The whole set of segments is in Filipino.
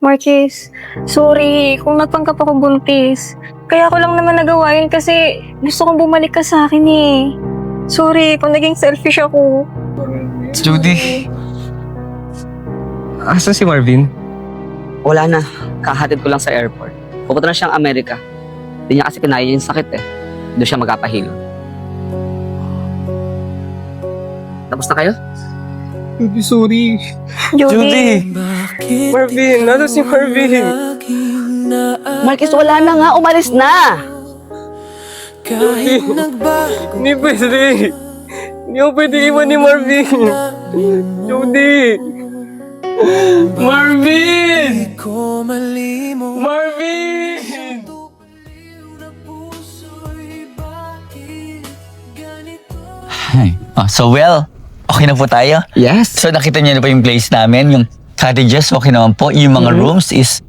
Marquez, sorry kung nagpanggap ako buntis. Kaya ko lang naman nagawa yun kasi gusto kong bumalik ka sa akin eh. Sorry kung naging selfish ako. Judy. Asan si Marvin? Wala na. Kahatid ko lang sa airport. Pupunta na siyang Amerika. Hindi niya kasi kinaya yung sakit eh. Doon siya magkapahilo. Tapos na kayo? Judy, sorry. Judy. Marvin, nasa si Marvin? Marquez, wala na nga. Umalis na. Judy, hindi pwede. Hindi ako pwede iwan ni Marvin. Judy. Marvin! Marvin! So well, okay na po tayo. Yes. So nakita niyo na po yung place namin, yung cottages, okay naman po. Yung mga rooms is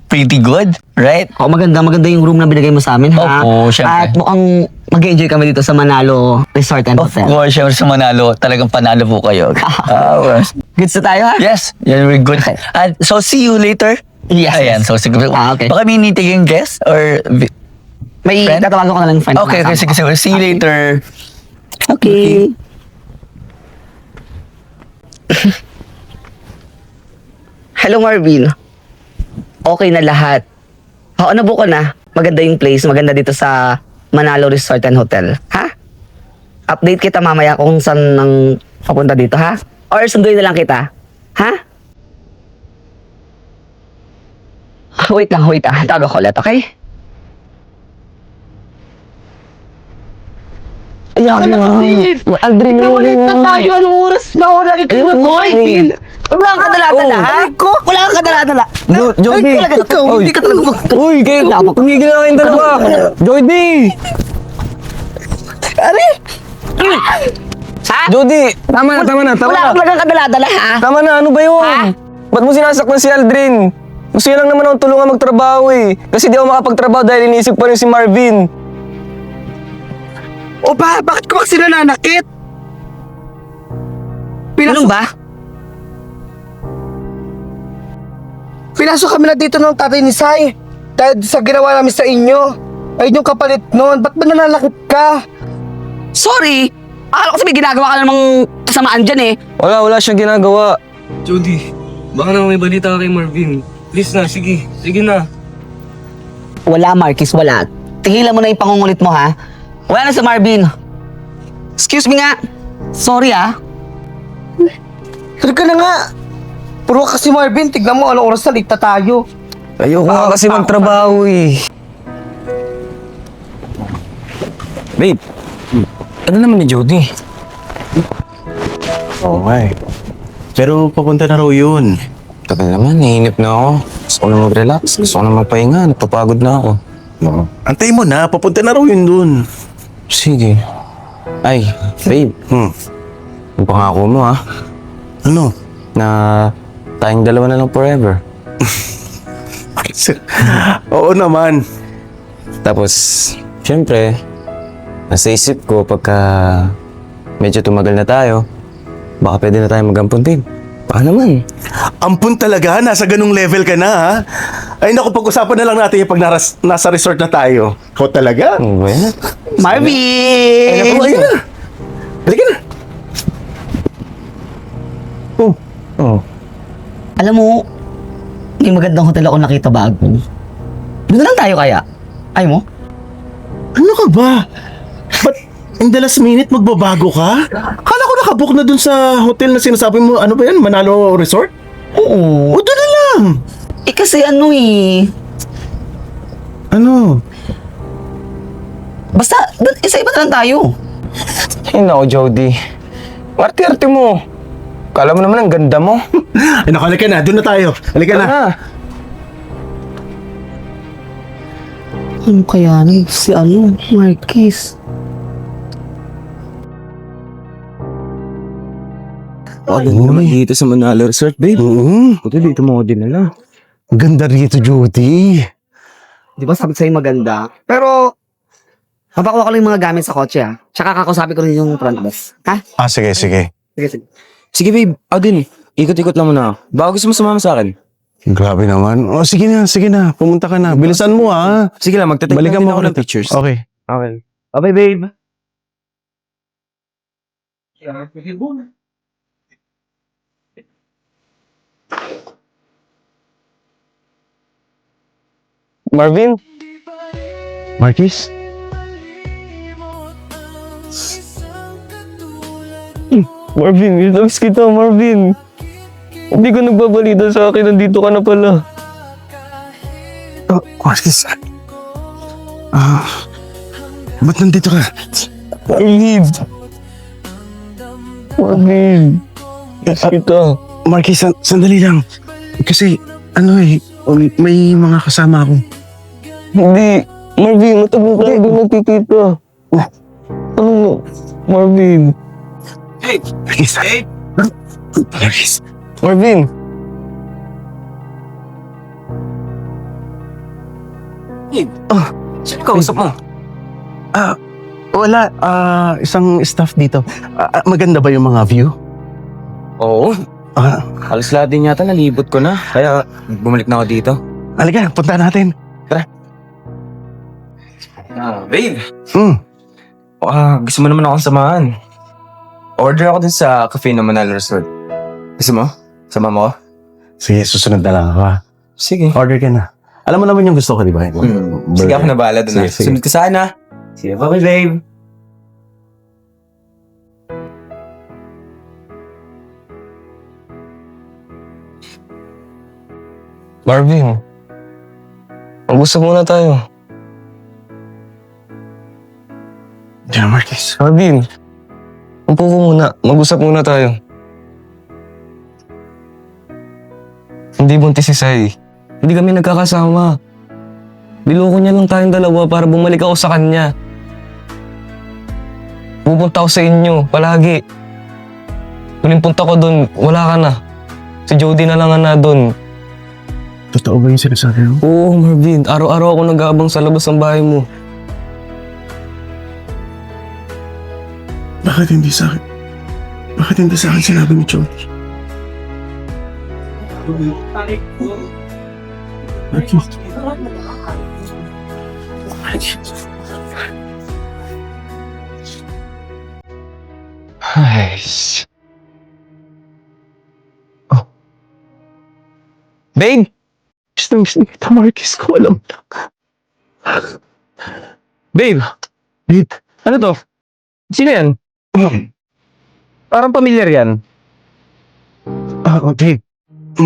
pretty good, right? Oh, maganda yung room na binigay mo sa amin, ha? Opo, syempre. At mukhang mag-enjoy kami dito sa Manalo Resort and Of Hotel. course, syempre sa Manalo, talagang panalo po kayo. Goods na tayo, ha? Yes, yeah, we're good. And so see you later. Yes, Ayan, yes. so sige. Okay. Baka may nitiging guest or... May Friend? tatawagan ko na lang yung friend. Okay, na sige, kasama ko. sige. See you later. Okay. Hello, Marvin. Okay na lahat. Oo, nabuko na. Maganda yung place. Maganda dito sa Manalo Resort and Hotel. Ha? Update kita mamaya kung saan nang papunta dito, ha? Or sunduin na lang kita. Ha? Wait lang. Tago ko ulit, okay? Ayan na. Aldrin, ulit na tayo. Anong oras na ako nakikita mo? Wala kang kadala-dala, ha? Wala kang kadala-dala. Jody! Hindi ka talaga Uy, kayo! Tumigil na kayong dalawa! Jody! Ari! Ha? Jody! Tama na! Wala kang talagang kadala-dala, ha? Tama na, ano ba yun? Ha? Ba't mo sinasaktan si Aldrin? Gusto niya lang naman akong tulungan magtrabaho eh. Kasi di ako makapagtrabaho dahil iniisip pa rin si Marvin. O ba, bakit ko kasi nananakit? Ganun ba? Pinasok kami na dito ng tatay ni Sai. Dahil sa ginawa namin sa inyo. Ayun yung kapalit nun. Ba't ba nananakit ka? Sorry! Akala ko kasi may ginagawa ka namang kasamaan dyan eh. Wala siyang ginagawa. Jody, baka naman may balita ka kay Marvin. Please na, sige na. Wala, Marquis, wala. Tigilan mo na yung pangungulit mo, ha? Wala na sa Marvin. Excuse me nga. Sorry, ha? Halika na nga. Puro kasi Marvin, tignan mo anong oras na late na tayo. Ayoko nga kasi magtrabaho eh. Babe, ano naman ni Jody? Oo nga eh. Pero papunta na raw yun. Tagal naman, nahinip na ako. Gusto ko na mag-relax, gusto ko na magpahinga, napapagod na ako. No. Antay mo na, papunta na raw yun dun. Sige. Ay, babe, yung pangako mo ha, Ano? na tayong dalawa na lang forever. Oo naman. Tapos, syempre, nasa isip ko pagka medyo tumagal na tayo, baka pwede na tayo mag-ampon, babe. Baka naman. Ampun talaga, nasa ganung level ka na ha. Ay naku, pag-usapan na lang natin yung pag nasa resort na tayo. Ikaw talaga? Ano ba yan? Marvin! Ay naku, ayun na. Halika na. Oh. Alam mo, may magandang hotel ako nakita bago. Doon na lang tayo kaya. Ay mo? Ano ka ba? Ba't in the last minute magbabago ka? Kala ko nakabook na dun sa hotel na sinasabi mo, ano ba yan? Manalo Resort? Oo. O doon na lang. Eh kasi ano eh. Ano? Basta, isa iba na lang tayo. Ay nako, Jody. Arte-arte mo. Kala mo naman ang ganda mo. Ay naku, halika na. Doon na tayo. Halika na. Ano kaya si Marquis? Ganda naman dito sa Manalo Resort, babe. Buti dito mo ako dinala. Ganda rito, Judy. Di ba sabi sa'yo maganda? Pero, mapakuha ko lang yung mga gamit sa kotse ha. Tsaka kakausapin ko rin yung front desk. Ha? Sige. Sige. Sige, babe. Ako din. Ikot-ikot lang muna ako. Baka gusto mo sumama sa akin. Grabe naman. O, sige na. Pumunta ka na. Bilisan mo, ha? Sige lang, magtatake Balikan lang din mo ako ako ng pictures. Okay. Okay. Okay, babe. Marvin? Marquis? Marvin, namiss kita, Marvin. Hindi ko nagbabalita sa akin, nandito ka na pala. Oh, Marquis. Ba't nandito ka? Marvin. Marvin. Namiss kita. Marquis, sandali lang. Kasi, may mga kasama ako. Hindi. Marvin, matagal ka hindi nagkikita. Ano? Marvin. Marquis. Marquis. Marvin. Sino kausap mo? Wala. Isang staff dito. Maganda ba yung mga view? Oo. Ah, Halos lahat din yata nalibot ko na. Kaya bumalik na ako dito. Halika, punta natin. Babe. Hmm. Gusto mo naman akong samahan. Order ako dun sa cafe ng Manalo Resort. Gusto mo? Sama mo ako? Sige, susunod na lang ako, ha? Sige. Order ka na. Alam mo naman yung gusto ko, di ba? Sige, ako na bahala dun. Sige. Sunod ka saan, ha? Sige, bye babe. Marvin, mag-usap muna tayo. Diyan, Marquis. Marvin, upo ko muna. Mag-usap muna tayo. Hindi buntis si Sai. Hindi kami nagkakasama. Niloko niya lang tayong dalawa para bumalik ako sa kanya. Pupunta ako sa inyo, palagi. Huling punta ko doon, wala ka na. Si Jody na lang na doon. Totoo ba yung sinasabi mo? Oo, Marvin. Araw-araw ako nag-aabang sa labas ng bahay mo. Bakit hindi sa akin? Bakit hindi sa akin sinabi ni Jody? Marquis. Ay. Oh. Babe! Miss na kita, Marquis, ko alam. Babe! Babe. Ano to? Sino yan? Parang pamilyar yan. Babe.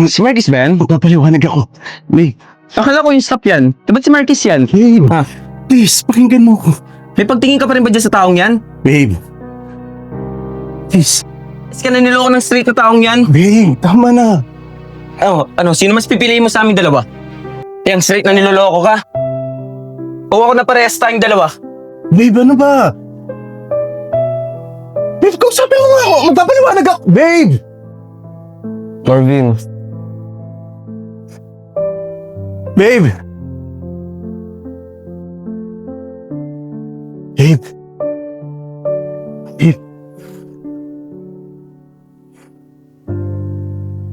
Si Marcus ba yan? Magpapaliwanag ako. Babe. Akala ko yung stop yan. Diba si Marcus yan? Babe. Ah. Please, pakinggan mo ko. May pagtingin ka pa rin ba dyan sa taong yan? Babe. Please. Is ka na niloko ng straight na taong yan? Babe, tama na. Ano? Sino mas pipiliin mo sa aming dalawa? Yung straight na niloloko ka? O ako na parehas tayong dalawa? Babe, ano ba? Babe, kung sabi ko nga ako, magpapaliwanag ako. Babe! Marvin. Babe! Babe! Babe!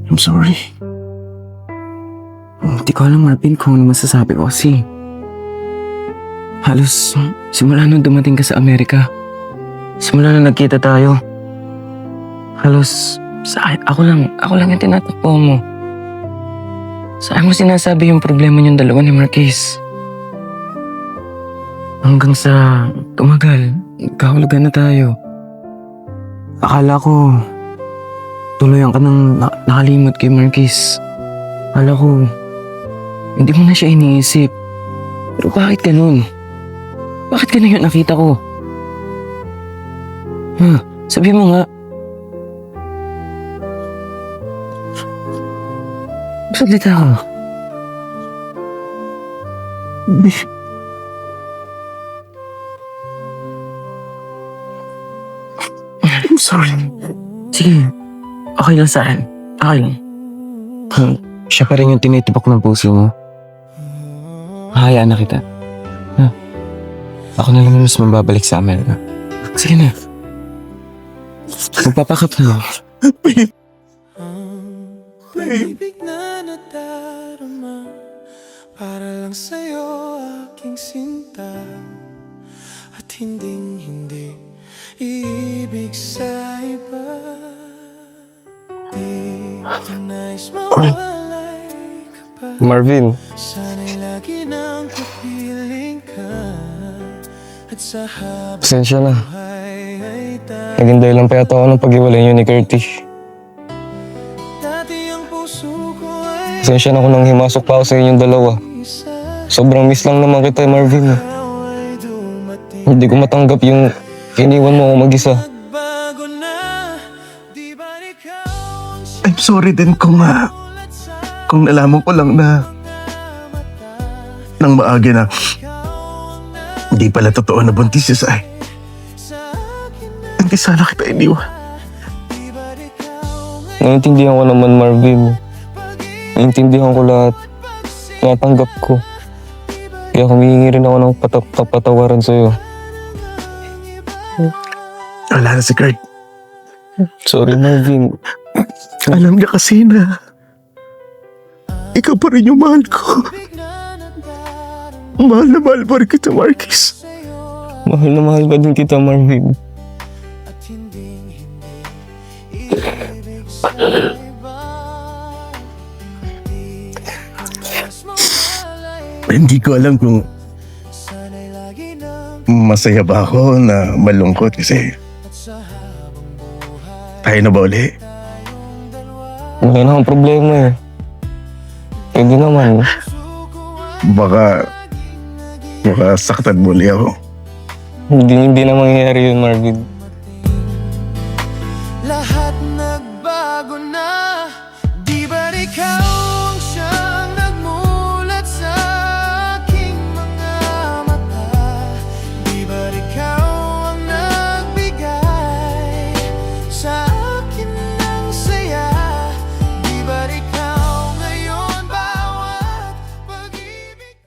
I'm sorry. Hindi ko alam, Marvin, kung ano masasabi ko kasi halos simula nung dumating ka sa Amerika, simula nung nagkita tayo, halos ako lang yung tinatakbo mo. Saan mo sinasabi yung problema niyong dalawa ni Marquez? Hanggang sa tumagal, nagkahulugan na tayo. Akala ko tuluyan ka nang nakalimot kay Marquez. Akala ko hindi mo na siya iniisip. Pero bakit ganun? Bakit ganun yung nakita ko? Sabi mo nga. Salita ka. I'm sorry. Sige. Okay lang saan. Okay lang. Siya pa rin yung tinitibok ng puso mo. Hayaan na kita. Ako na lang mas mababalik sa Amerika. Sige na. Magpapakap na. Babe. Ibig na natapos. nadarama para lang sa'yo aking sinta. At hindi iibig sa iba. Di ko nais mawalay ka pa. Marvin, Sana'y lagi nang kapiling ka. At sa habang pasensya na. buhay ay Naging dahilan pa yata ako ng pag-iwalay niyo ni Curtis. dati ang puso ko ay Pasensya na kung nang himasok pa ako sa inyong dalawa. isa. Sobrang miss lang naman kita, Marvin. Ikaw ay dumating. Hindi ko matanggap yung iniwan mo ako mag-isa. Nagbago na. Di ba ikaw ang I'm sorry din kung simulat sa kung nalaman ko lang na mata? nang maagi na Ikaw ang hindi pala totoo na buntis si Sai. nasa akin na. Hindi sana kita iniwan. Di ba ikaw ang Naiintindihan ko naman, Marvin. Naiintindihan ko lahat. Natanggap ko. Kaya humihingi rin ako ng patawaran sa'yo. Wala na si Kurt. Sorry, Marvin. Alam niya kasi na ikaw pa rin yung mahal ko. Mahal na mahal pa rin kita, Marquis. Mahal na mahal pa din kita, Marvin. at hindi iibig sa iba. Di ko nais mawalay. Hindi ko alam kung Sana'y lagi nang masaya ba ako na malungkot kasi at sa habang buhay tayo na ba uli? tayong dalawa. Wala na akong problema eh. Pwede naman. Baka saktan muli ako. Hindi na mangyayari yun, Marvin.